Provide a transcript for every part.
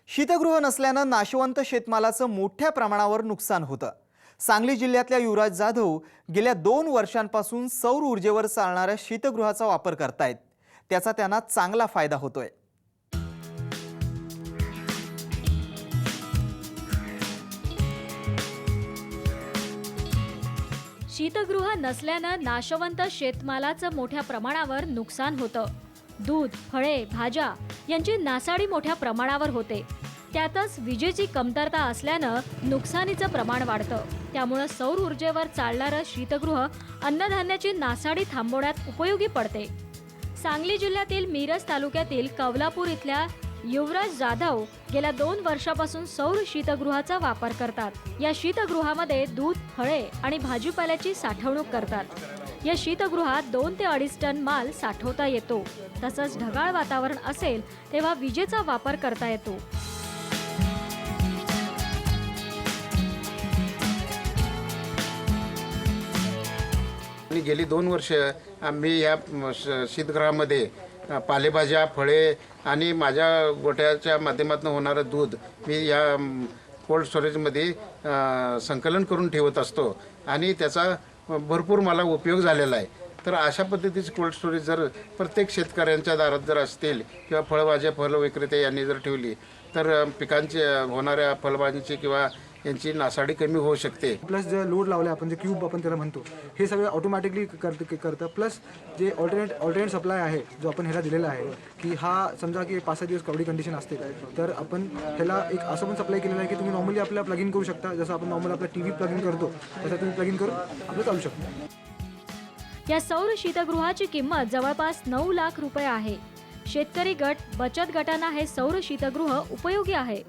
शीतगृह नसल्यानं नाशवंत शेतमालाचं मोठ्या प्रमाणावर नुकसान होतं। सांगली जिल्ह्यातल्या युवराज जाधव गेल्या 2 वर्षांपासून सौर ऊर्जेवर चालणाऱ्या शीतगृहाचा वापर करतायत। त्याचा त्यांना चांगला फायदा होतोय। शीतगृह नसल्यानं नाशवंत शेतमालाचं मोठ्या प्रमाणावर नुकसान होतं। दूध, फळे, भाज्या यांची नासाडी मोठ्या प्रमाणावर होते। त्यातच विजेची कमतरता असल्यानं नुकसानीचं प्रमाण वाढतं। त्यामुळे सौर ऊर्जेवर चालणारं शीतगृह अन्नधान्याची नासाडी थांबवण्यात उपयोगी पडते। सांगली जिल्ह्यातील मिरज तालुक्यातील कवलापूर इथल्या युवराज जाधव गेल्या 2 वर्षापासून सौर शीतगृहाचा वापर करतात। या शीतगृहामध्ये दूध, फळे आणि भाजीपाल्याची साठवणूक करतात। या शीतगृहात 2 ते 2.5 टन माल साठवता येतो। तसंच ढगाळ वातावरण असेल तेव्हा विजेचा वापर करता येतो। गेली 2 वर्ष आम्ही या शीतगृहामध्ये पालेभाज्या, फळे आणि माझ्या गोठ्याच्या माध्यमातून होणारं दूध मी या कोल्ड स्टोरेजमध्ये संकलन करून ठेवत असतो आणि त्याचा भरपूर मला उपयोग झालेला आहे। तर अशा पद्धतीचे कोल्ड स्टोरेज जर प्रत्येक शेतकऱ्यांच्या दारात जर असतील किंवा फळभाज्या फळ विक्रेते यांनी जर ठेवली तर पिकांचे होणाऱ्या फळभाज्यांची किंवा यांची नासाडी कमी होऊ शकते। प्लस जे लोड लावले आपण जे क्यूब आपण त्याला म्हणतो हे सगळं ऑटोमॅटिकली करतं। प्लस जे ऑल्टरनेट सप्लाय आहे जो आपण ह्याला दिलेला आहे की हा समजा की 5-6 दिवस कवडी कंडिशन असते तर आपण ह्याला एक असं पण सप्लाय केलेलं आहे की तुम्ही नॉर्मली आपला प्लग इन करू शकता। जसं आपण नॉर्मल आपला टीव्ही प्लग इन करतो तसं तुम्ही प्लग इन करून आपलं चालू शकता। या सौर शीतगृहाची किंमत जवळपास 9 लाख रुपये आहे। शेतकरी गट, बचत गटांना हे सौर शीतगृह उपयोगी आहे।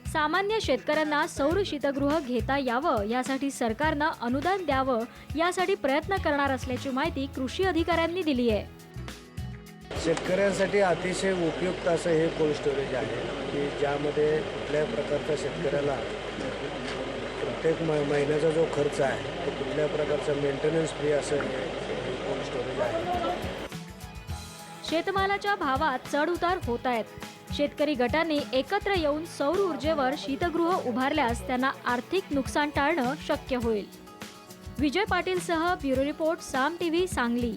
सामान्य शेतकऱ्यांना सौर शीतगृह घेता यावं यासाठी सरकारनं अनुदान द्यावं यासाठी प्रयत्न करणार असल्याची माहिती कृषी अधिकाऱ्यांनी दिली आहे। शेतकऱ्यांसाठी अतिशय उपयुक्त असं हे कोल्ड स्टोरेज आहे की ज्यामध्ये कुठल्याही प्रकारच्या शेतकऱ्याला प्रत्येक महिन्याचा जो खर्च आहे तो कुठल्या प्रकारचा मेंटेनन्स फ्री असं हे कोल्ड स्टोरेज आहे। शेतमालाच्या भावात चढ उतार होत आहेत। शेतकरी गटांनी एकत्र येऊन सौर ऊर्जेवर शीतगृह उभारल्यास त्यांना आर्थिक नुकसान टाळणं शक्य होईल। विजय पाटील सह ब्युरो रिपोर्ट साम टीव्ही सांगली।